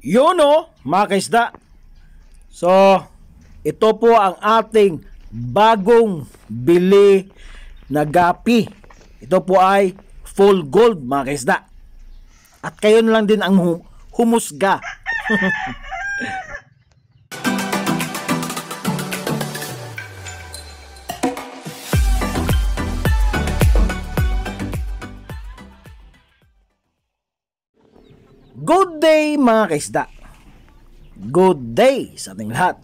Yun o, mga kaisda. So, ito po ang ating bagong bili na gapi. Ito po ay full gold, mga kaisda. At kayo na lang din ang humusga. Good day, mga kaisda. Good day sa ating lahat.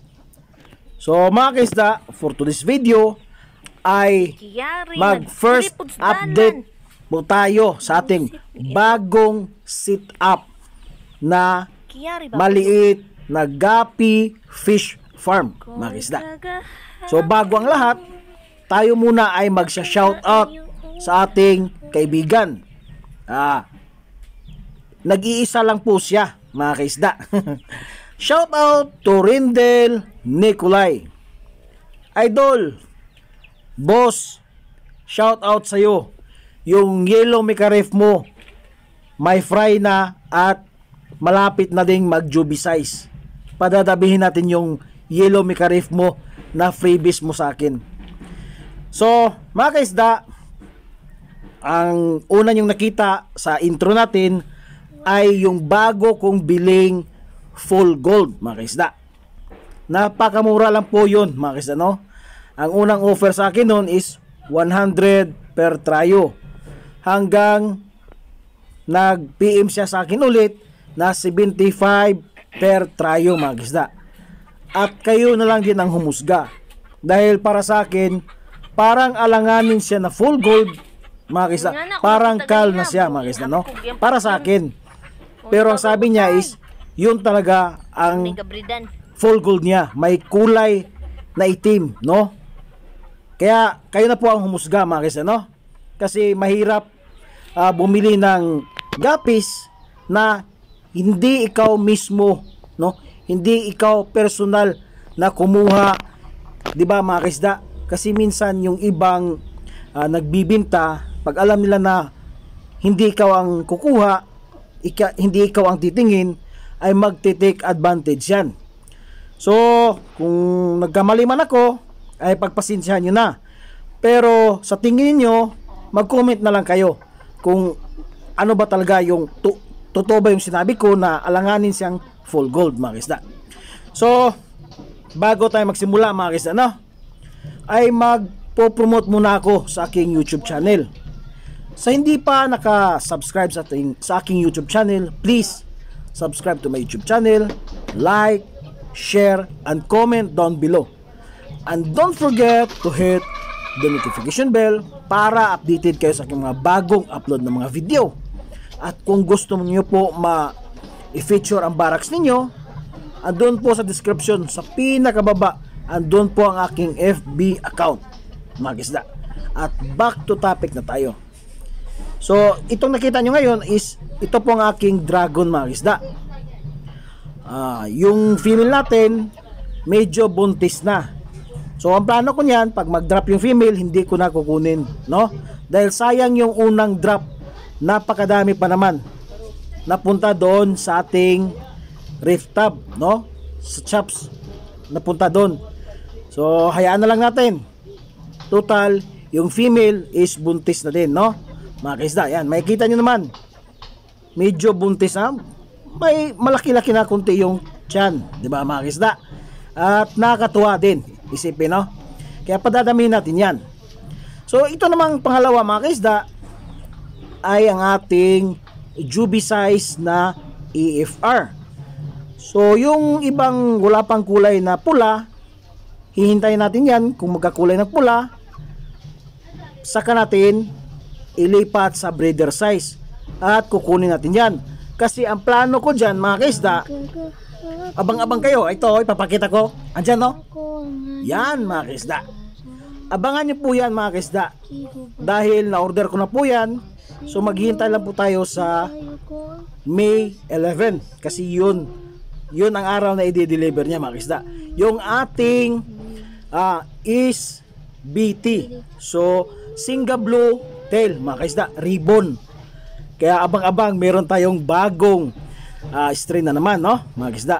So mga kaisda, for today's video ay mag-first update po tayo sa ating bagong sit-up na maliit na gapi fish farm, mga kaisda. So bago ang lahat, tayo muna ay magsha-shoutout sa ating kaibigan. Nag-iisa lang po siya, mga kaisda. Shout out to Rindel Nicolay. Idol, boss, shout out sa'yo. Yung yellow Mecha Ref mo, may fry na at malapit na ding mag-juby size. Padadabihin natin yung yellow Mecha Ref mo na freebies mo sa akin. So, mga kaisda, ang una yung nakita sa intro natin ay yung bago kong biling full gold, mga kaisda. Napakamura lang po yun, mga kaisda, no? Ang unang offer sa akin nun is 100 per tryo. Hanggang nag-PM siya sa akin ulit na 75 per tryo, mga kaisda. At kayo na lang din ang humusga. Dahil para sa akin, parang alanganin siya na full gold, mga kaisda. Parang kal na siya, mga kaisda, no? Para sa akin. Pero ang sabi niya is, yun talaga ang full gold niya. May kulay na itim, no? Kaya, kayo na po ang humusga, mga kaisda, no? Kasi mahirap bumili ng gapis na hindi ikaw mismo, no? Hindi ikaw personal na kumuha, di ba, mga kaisda? Kasi minsan yung ibang nagbibinta, pag alam nila na hindi ikaw ang kukuha, hindi ikaw ang titingin, ay magte-take advantage yan. So, kung nagkamali man ako, ay pagpasensyahan nyo na. Pero sa tingin niyo, mag-comment na lang kayo kung ano ba talaga yung totoo ba yung sinabi ko na alanganin siyang full gold, mga kaisda. So, bago tayo magsimula, mga kaisda, no? Ay magpo-promote muna ako sa aking YouTube channel. Sa hindi pa naka-subscribe sa aking YouTube channel, please subscribe to my YouTube channel, like, share, and comment down below. And don't forget to hit the notification bell para updated kayo sa aking mga bagong upload ng mga video. At kung gusto niyo po i-feature ang barracks ninyo, andun po sa description sa pinakababa, andun po ang aking FB account, mga kisda. At back to topic na tayo. So, itong nakita nyo ngayon is, ito po ang aking dragon, mga kisda. Yung female natin, medyo buntis na. So, ang plano ko niyan, pag mag-drop yung female, hindi ko na kukunin, no? Dahil sayang yung unang drop, napakadami pa naman. Napunta doon sa ating rift tab, no? Sa chops, napunta doon. So, hayaan na lang natin. Total, yung female is buntis na din, no? Mga kaisda, yan, makikita nyo naman, medyo buntis na, may malaki-laki na kunti yung tiyan, di ba, mga kaisda? At nakakatuwa din, isipin, no? Kaya padadamihin natin yan. So ito namang pangalawa, mga kaisda, ay ang ating juby size na EFR. So yung ibang wala pang kulay na pula, hihintayin natin yan. Kung magkakulay ng pula, saka natin ilipat sa breeder size at kukunin natin yan. Kasi ang plano ko dyan, mga kaisda, abang-abang kayo. Ito, ipapakita ko. Andyan, no? Yan, mga kaisda. Abangan nyo po yan, mga kaisda. Dahil na-order ko na po yan. So maghihintay lang po tayo sa May 11. Kasi yun ang araw na i-deliver niya, mga kaisda. Yung ating is BT. So, Singa Blue tail, mga kaisda, ribbon. Kaya abang-abang, meron tayong bagong strain na naman, no, mga kisda.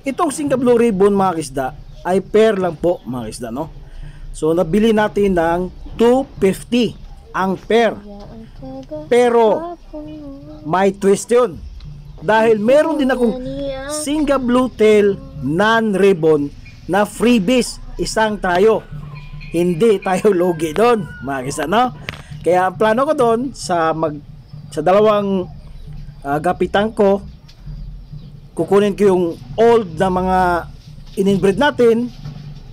Itong Singa Blue Ribbon, mga kisda, ay pair lang po, mga kisda, no. So nabili natin ng 250 ang pair. Pero may twist yun, dahil meron din akong Singa Blue Tail non-ribbon na freebies, isang tayo. Hindi tayo logi doon, mga kisda, no. Kaya ang plano ko doon sa dalawang gapitan ko, kukunin ko yung old na mga in-inbreed natin,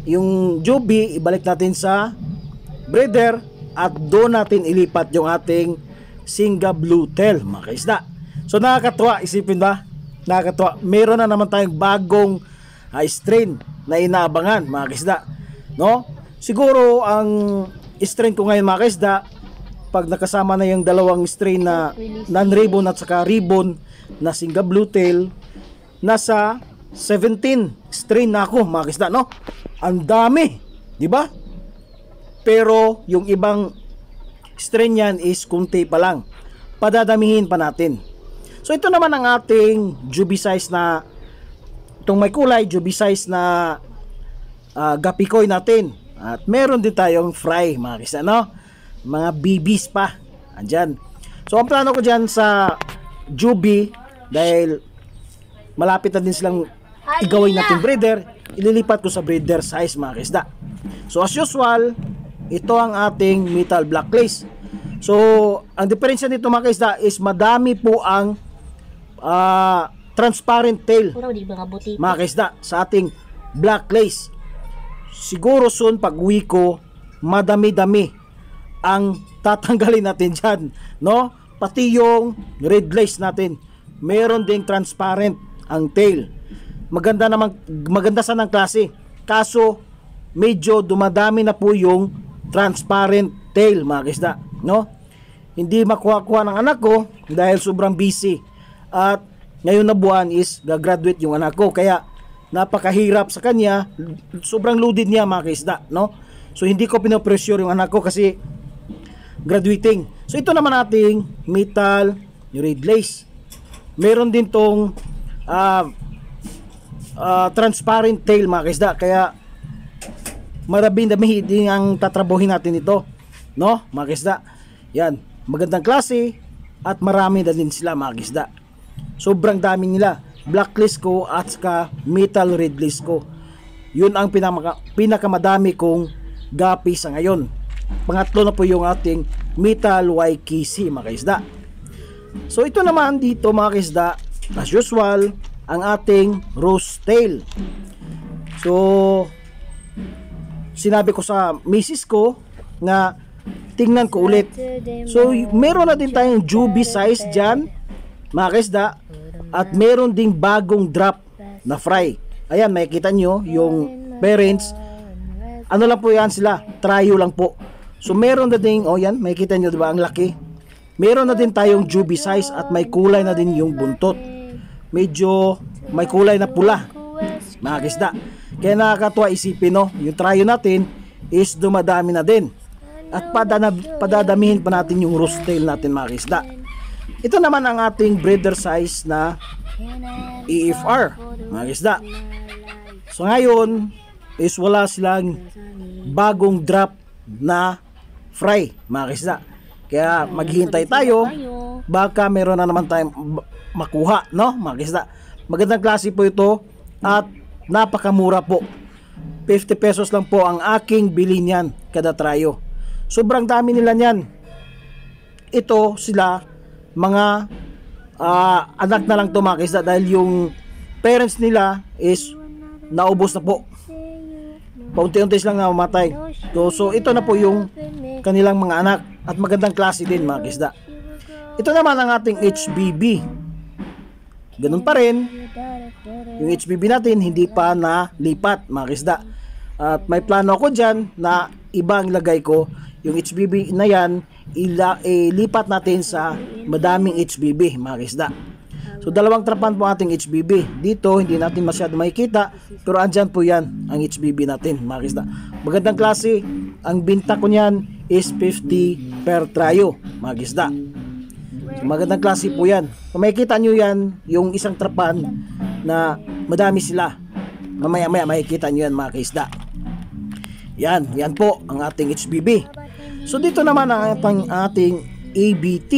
yung Juby, ibalik natin sa breeder at doon natin ilipat yung ating Singa Blue Tail, mga kaisda. So nakakatuwa, isipin ba? Nakakatuwa. Meron na naman tayong bagong strain na inaabangan, mga kaisda, no? Siguro ang strain ko ngayon, mga kaisda, pag nakasama na yung dalawang strain na non-ribbon at saka ribbon na Singa Blue Tail, nasa 17 strain na ako, mga kaisda, no? Ang dami, di ba? Pero yung ibang strain yan is kunti pa lang. Padadamihin pa natin. So ito naman ang ating Juby size na, itong may kulay Juby size na gapikoy natin. At meron din tayong fry, mga kaisda, no? Mga BBs pa andyan. So ang plano ko dyan sa Juby, dahil malapit na din silang igawin natin breeder, ililipat ko sa breeder size, mga kaisda. So as usual, ito ang ating metal black lace. So ang diferensya nito, mga kaisda, is madami po ang transparent tail, mga kaisda, sa ating black lace. Siguro soon pag uwi ko, madami-dami ang tatanggalin natin dyan, no? Pati yung red lace natin, meron ding transparent ang tail. Maganda sana ang klase, kaso medyo dumadami na po yung transparent tail, mga kaisda, no? Hindi makuha-kuha ng anak ko dahil sobrang busy, at ngayon na buwan is gagraduate yung anak ko, kaya napakahirap sa kanya, sobrang loaded niya, mga kaisda, no? So hindi ko pinopressure yung anak ko kasi graduating. So ito naman ating metal red lace, meron din tong transparent tail, mga kaisda, kaya marami-dami din ang tatrabuhin natin ito, no, mga kaisda. Yan, magandang klase at marami na din sila, mga kaisda. Sobrang dami nila, blacklist ko at saka metal red list ko. Yun ang pinakamadami kong gapi sa ngayon. Pangatlo na po yung ating metal YKC, mga kaisda. So ito naman dito, mga kaisda, as usual, ang ating rose tail. So sinabi ko sa misis ko na tingnan ko ulit. So meron na din tayong Juby size dyan, mga kaisda, at meron ding bagong drop na fry. Ayan, makikita nyo yung parents, ano lang po yan sila, trio lang po. So meron na din, oh yan, makikita nyo, diba, ang laki. Meron na din tayong Juby size at may kulay na din yung buntot. Medyo may kulay na pula, mga kaisda. Kaya nakakatuwa isipin, no, yung trio natin is dumadami na din. At padadamihin pa natin yung rose tail natin, mga kaisda. Ito naman ang ating breeder size na EFR, mga kaisda. So ngayon is wala silang bagong drop na fry, mga kaisda. Kaya maghihintay tayo, baka meron na naman tayong makuha, no, mga kaisda. Magandang klase po ito at napakamura po. 50 pesos lang po ang aking bili niyan kada trio. Sobrang dami nila niyan. Ito sila, mga anak na lang to, mga kaisda, dahil yung parents nila is naubos na po. Paunti-unti silang namatay. So ito na po yung kanilang mga anak at magandang klase din, mga kaisda. Ito naman ang ating HBB. Ganun pa rin. Yung HBB natin hindi pa nalipat, mga kaisda. At may plano ako dyan na ibang lagay ko. Yung HBB na yan, ilipat natin sa madaming HBB, mga kaisda. So dalawang trapan po ating HBB. Dito hindi natin masyado makikita, pero andyan po yan ang HBB natin, mga kaisda. Magandang klase. Ang binta ko niyan is 50 per trio, mga kaisda. Magandang klase po yan. Kung makikita nyo yan, yung isang trapan na madami sila. Mamaya makikita nyo yan mga kaisda. Yan po ang ating HBB. So dito naman ang ating ABT.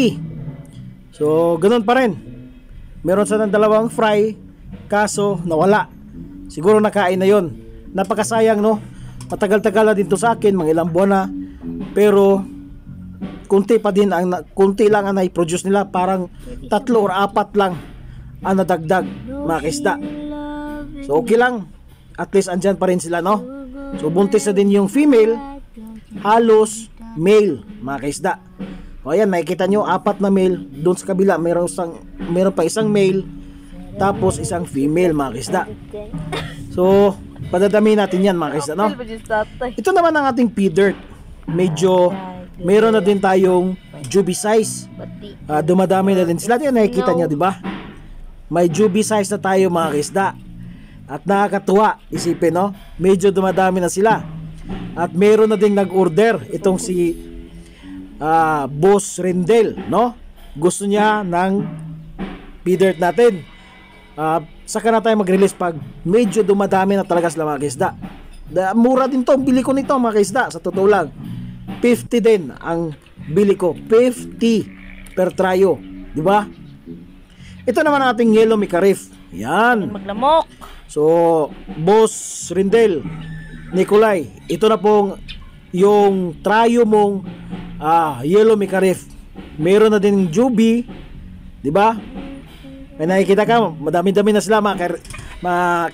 So ganun pa rin. Meron sa ng dalawang fry, kaso nawala. Siguro nakain na yon. Napakasayang, no? Matagal-tagal na din to sa akin, mga ilang buwan na. Pero kunti lang ang na-produce nila, parang 3 or 4 lang ang nadagdag mga kaisda. So okay lang, at least andyan pa rin sila, no? So buntis na din yung female, halos male mga kaisda. O ayan, makikita nyo 4 na male, doon sa kabila meron pa isang male, tapos isang female mga kaisda. So padadami natin yan mga kaisda, no? Ito naman ang ating pea dirt. Medyo meron na din tayong juvie size. Dumadami na din sila. Yan nakikita niya, di ba? May juvie size na tayo mga kaisda. At nakakatuwa, isipin, no? Medyo dumadami na sila. At meron na ding nag-order itong si Boss Rendel, no? Gusto niya ng pea dirt natin. Saka na tayo mag-release pag medyo dumadami na talaga sila mga kaisda. Mura din to, bili ko nito mga kaisda, sa totoo lang. 50 din ang bili ko, 50 per tryo, di ba? Ito naman ang ating yellow micarif. Yan. Maglamok. So, Boss Rindel, Nicolay, ito na pong yung tryo mong yellow micarif. Meron na din Juby, di ba? May nakikita ka, madami-dami na sila mga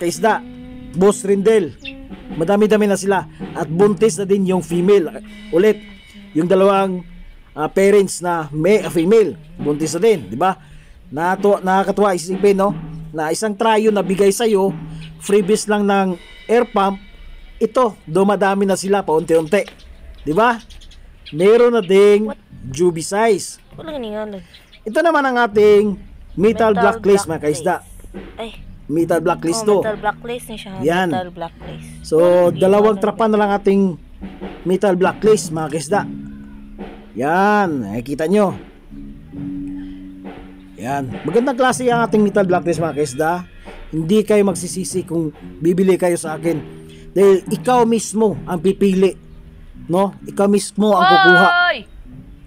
kaisda. Boss Rindel, madami-dami na sila. At buntis na din yung female. Ulit, yung dalawang parents na female, buntis na din, di ba? Nakakatuwa isipin, no? Na isang tryo na bigay sa'yo, freebies lang ng air pump, ito, dumadami na sila paunti-unti, di ba? Meron na ding juvie size. Ito naman ang ating metal blacklist mga kaisda. Ay, metal blacklist to. metal blacklist ni siya. Yan. Metal blacklist. So, dalawang trapan na lang ating metal blacklist mga kaisda. Yan, nakikita nyo. Yan, magandang klase ang ating metal blacklist mga kaisda. Hindi kayo magsisisi kung bibili kayo sa akin, dahil ikaw mismo ang pipili, no? Ikaw mismo ang kukuha.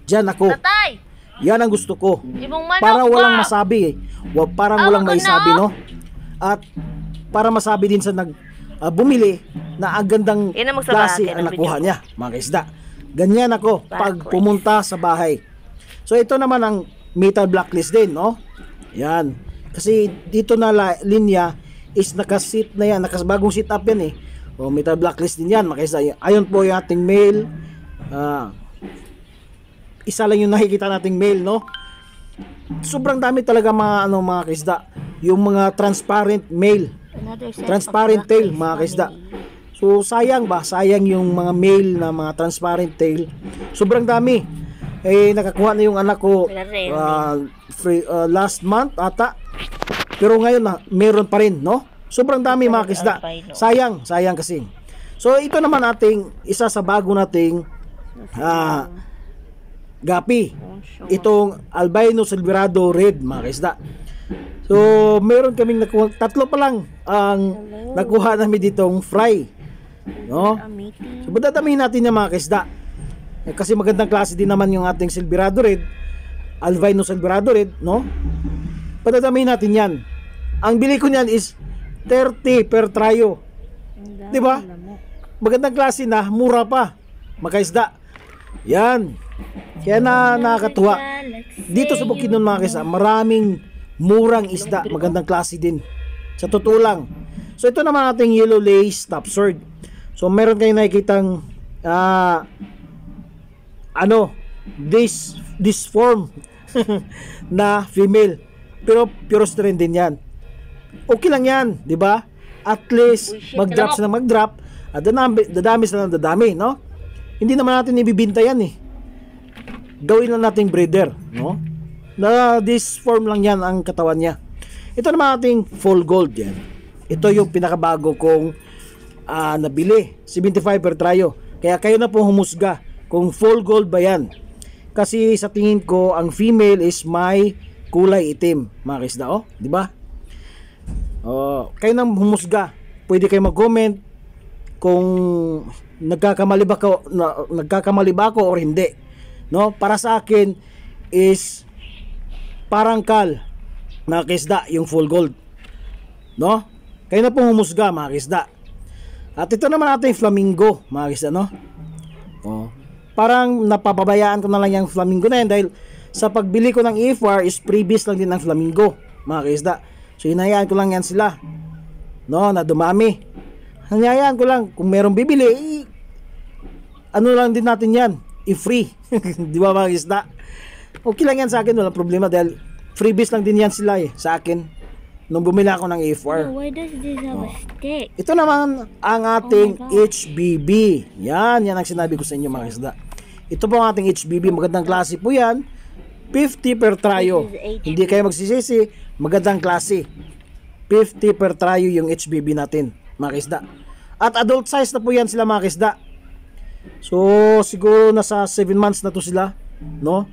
Diyan ako. Tatay! Yan ang gusto ko. Ibong manok Para walang ka. masabi, parang walang maisabi, no? At para masabi din sa bumili na ang gandang Yan ang magsabi klase natin ang ng nakuha video. niya mga kaisda. Ganyan ako pag pumunta sa bahay. So ito naman ang metal blacklist din, no? Yan. Kasi dito na linya is nakasit na yan, nakasbagong sit up yan eh. O metal blacklist din yan mga kaisda. Ayun po yung ating male. Isa lang yung nakikita nating male, no? Sobrang dami talaga mga mga kaisda. Yung mga transparent male, transparent tail mga kaisda. So sayang ba? Sayang yung mga male na mga transparent tail. Sobrang dami. Nakakuha na yung anak ko last month ata. Pero ngayon na meron pa rin, no? Sobrang dami mga kaisda. Sayang kasi. So ito naman ating isa sa bago nating gapi. Itong albino silverado red mga kaisda. So meron kaming nakuha, 3 pa lang ang nakuha namin ditong fry, no? So badadamihin natin yung mga kaisda. Kasi magandang klase din naman yung ating silverado red, albino silverado red, no? Padadamihin natin yan. Ang bili ko niyan is 30 per tryo. Di ba? Magandang klase na, mura pa mga kaisda. Yan. Kaya nakakatuwa. Dito sa Bukidnon mga kaisda, maraming murang isda, magandang klase din. Sa totoo lang. So ito naman ating yellow lace top sword. So meron kayong nakikitang this form na female. Pero puros rin din yan. Okay lang yan, di ba? At least mag-drop sila mag-drop. At dadami sila ng dadami, no? Hindi naman natin ibibinta yan eh. Gawin lang nating breeder, no? Na this form lang yan ang katawan niya. Ito naman ating full gold yan. Ito yung pinakabago kong nabili, 75 per tryo. Kaya kayo na pong humusga kung full gold ba yan. Kasi sa tingin ko, ang female is may kulay itim, mga kaisda, oh, di ba? Kayo nang humusga. Pwede kayo mag-comment kung nagkakamali ba ako or hindi. No? Para sa akin is parang kal, mga kaisda, yung full gold. No? Kayo na pong humusga, mga kaisda. At ito naman ating flamingo, mga kaisda, no? Parang napapabayaan ko na lang yung flamingo na yan dahil sa pagbili ko ng EFR is previous lang din ng flamingo, mga kaisda. So hinayaan ko lang yan sila, no, na dumami. Hinayaan ko lang, kung merong bibili, ano lang din natin yan, i-free. Di ba, mga kaisda? Okay lang yan sa akin, walang problema dahil freebies lang din yan sila sa akin nung bumili ako ng EFR. Why does this have a stick? Ito naman ang ating HBB. Yan ang sinabi ko sa inyo, mga kaisda. Ito po ang ating HBB, magandang klase po yan. 50 per tryo. Hindi kayo magsisisi, magandang klase. 50 per tryo yung HBB natin, mga kaisda. At adult size na po yan sila, mga kaisda. So siguro nasa 7 months na to sila, no?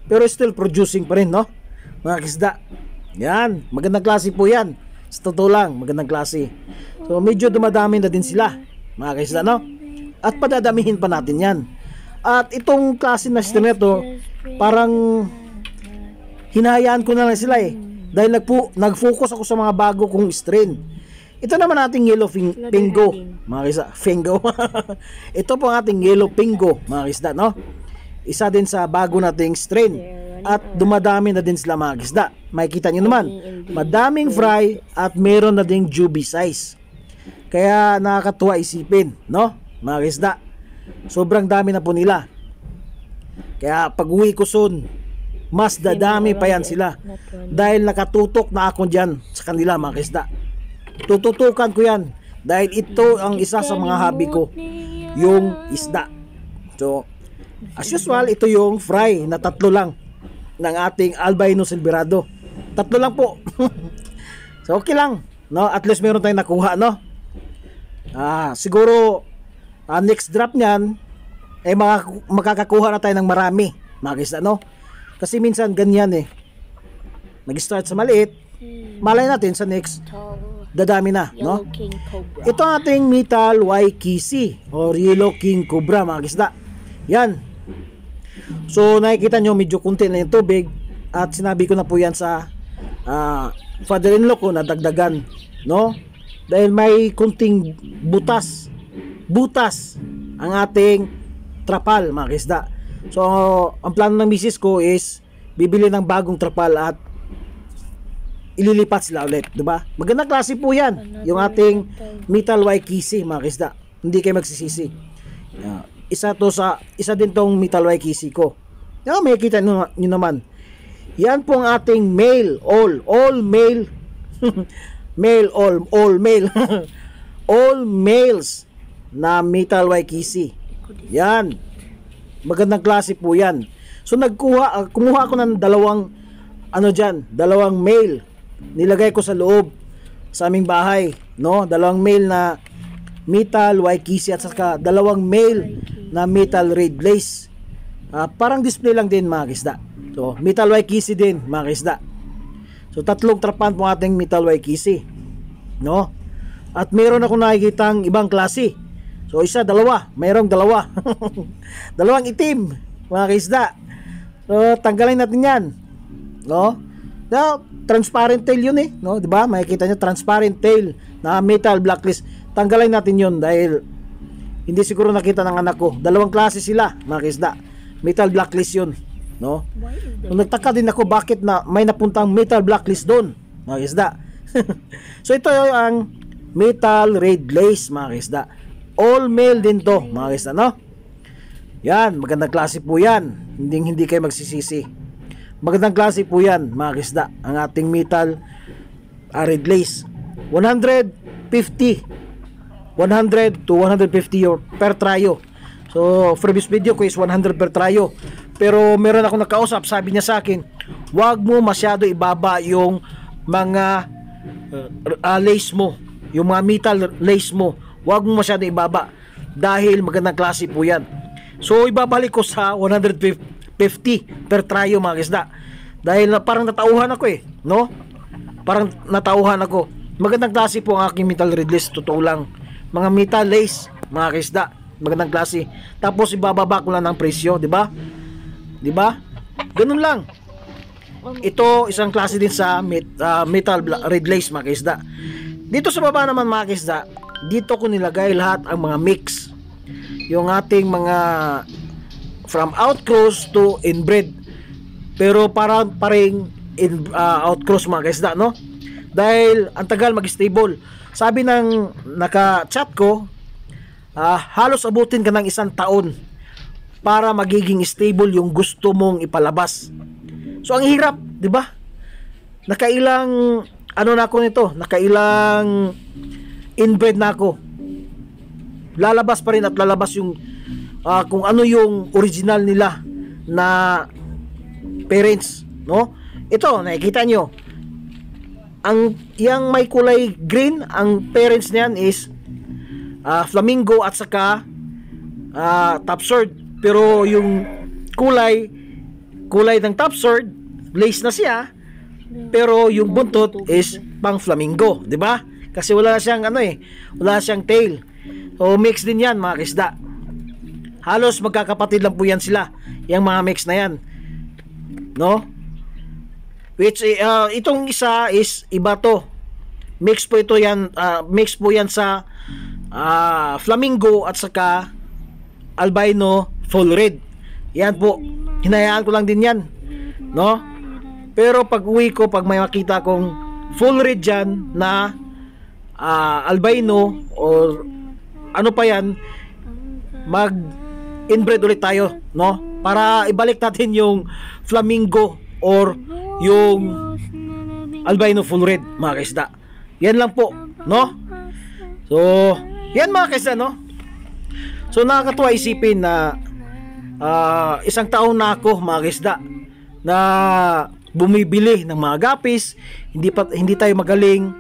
Pero still producing pa rin, no, mga kaisda. Yan, magandang klase po yan. Sa totoo lang, magandang klase. So medyo dumadami na din sila, mga kaisda, no? At padadamihin pa natin yan. At itong klase na system nito, parang hinahayaan ko na lang sila dahil nag-focus ako sa mga bago kong strain. Ito naman ating yellow pingo, mga kaisda. Fingo. Ito po ang ating yellow pingo, mga kaisda, no? Isa din sa bago nating strain. At dumadami na din sila, mga kaisda. Makikita nyo naman, madaming fry at meron na ding juby size. Kaya nakakatuwa isipin, no, mga kaisda. Sobrang dami na po nila. Kaya pag uwi ko soon, mas dadami pa yan sila. Dahil nakatutok na ako dyan sa kanila, mga kaisda. Tututukan ko yan. Dahil ito ang isa sa mga hobby ko, yung isda. So, as usual, ito yung fry na 3 lang ng ating albino silverado. 3 lang po. So, okay lang, no? At least meron tayong nakuha, no? Siguro next drop niyan makakakuha na tayo ng marami, mga kaisda, no? Kasi minsan ganyan nag-start sa maliit, malay natin sa next dadami na, no? Ito ang ating metal waikisi or yellow king cobra, mga kaisda. Yan. So nakikita nyo medyo kunti na yung tubig at sinabi ko na po yan sa father-in-law ko na dagdagan, no? Dahil may kunting butas ang ating trapal, mga kaisda. So ang plano ng misis ko is bibili ng bagong trapal at ililipat sila ulit, diba? Magandang klase po yan, yung ating metal waikisi, mga kaisda. Hindi kayo magsisisi. Isa din tong metal waikisi ko. May kita nyo naman. Yan po ang ating male, all male. all male. All males na metal waikisi. Yan. Magandang klase po yan. So kumuha ako ng dalawang male. Nilagay ko sa loob sa aming bahay, no? Dalawang male na metal waikisi at saka dalawang male na metal red lace. Parang display lang din, mga kaisda. So metal waikisi din, mga kaisda. So 3 trapan po ating metal waikisi, no? At meron ako nakikitang ibang klase. So mayroong dalawa. Dalawang itim, mga kaisda. So tanggalin natin yan, no? Now, transparent tail yun no? Diba? Makikita nyo, transparent tail na metal blacklist. Tanggalin natin yun dahil hindi siguro nakita ng anak ko. Dalawang klase sila, mga kaisda. Metal blacklist yun, no? Nung nagtaka din ako bakit na may napuntang metal blacklist doon, mga kaisda. So ito ang metal red lace, mga kaisda. All male din to, mga kaisda, no? Yan, magandang klase po yan. Hindi kayo magsisisi. Magandang klase po yan, mga kaisda. Ang ating metal red lace. 100 to 150 per tryo. So previous video ko is 100 per tryo. Pero meron ako nakausap, sabi niya sa akin, wag mo masyado ibaba yung mga lace mo, yung mga metal lace mo. Wag mo masyado ibaba dahil magandang klase po yan. So ibabalik ko sa 150 50 per tryo mga kisda. Dahil parang natauhan ako no? Parang natauhan ako. Magandang klase po ang aking metal release, totoo lang. Mga metal lace, mga kisda, magandang klase. Tapos ibababa ko lang ng presyo, di ba? Di ba? Ganun lang. Ito isang klase din sa metal red lace mga kisda. Dito sa baba naman mga kisda, dito ko nilagay lahat ang mga mix. Yung ating mga from outcross to inbred. Pero parang paring outcross mga kisda, no? Dahil ang tagal mag-stable. Sabi ng naka-chat ko, halos abutin ka ng 1 taon para magiging stable yung gusto mong ipalabas. So ang hirap, 'di ba? Nakailang na ako nito, nakailang inbred na ako. Lalabas pa rin at lalabas yung kung ano yung original nila na parents, no? Ito, nakikita nyo. Yang may kulay green, ang parents niyan is flamingo at saka top sword. Pero yung kulay ng top sword, lace na siya, pero yung buntot is pang flamingo, 'di ba? Kasi wala siyang wala siyang tail. So mix din 'yan mga kisda. Halos magkakapatid lang po yan sila, yung mga mix na yan, no? Which itong isa is iba to. Mix po yan sa flamingo at saka albino full red. Yan po. Hinayaan ko lang din yan, no? Pero pag uwi ko, pag may makita kong full red dyan na albino or ano pa yan, mag inbred ulit tayo, no? Para ibalik natin yung flamingo or yung albino full red mga kaisda. Yan lang po, no? So yan mga kaisda, no? So nakakatuwa isipin na 1 taon na ako mga kaisda na bumibili ng mga gapis. Hindi tayo magaling.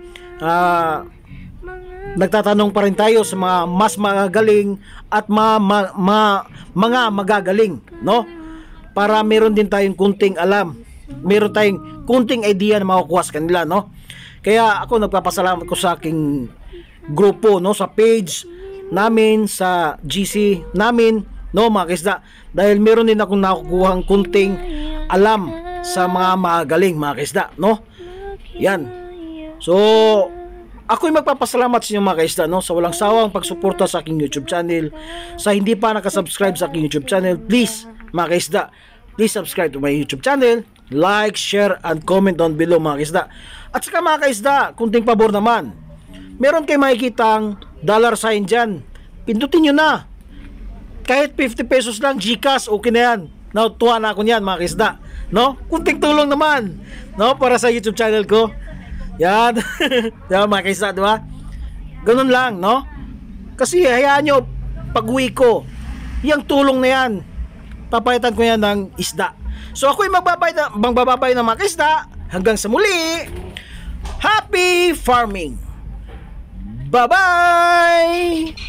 Nagtatanong pa rin tayo sa mga mas magagaling at mga magagaling, no? Para meron din tayong kunting alam, meron tayong kunting idea na makukuha sa kanila, no? Kaya ako nagpapasalamat ko sa aking grupo, no, sa page namin, sa GC namin, no mga kaisda, dahil meron din akong nakukuhang kunting alam sa mga magagaling mga kaisda, no? Yan. So ako'y magpapasalamat sa inyo mga kaisda, no, sa walang sawang pagsuporta sa aking YouTube channel. Sa hindi pa nakasubscribe sa aking YouTube channel, please mga kaisda, please subscribe to my YouTube channel, like, share, and comment down below mga kaisda. At saka mga kaisda, kunting pabor naman, meron kayo makikitang dollar sign dyan, pindutin nyo na. Kahit 50 pesos lang, GCash, okay na yan. Natuwa na ako niyan mga kaisda, no? Kunting tulong naman, no, para sa YouTube channel ko. Yan. Yan mga kaisda, di ba? Ganun lang, no? Kasi hayaan nyo, pag uwi ko, yung tulong na yan, papalitan ko yan ng isda. So ako'y magbababay ng mga kaisda. Hanggang sa muli, happy farming! Bye-bye!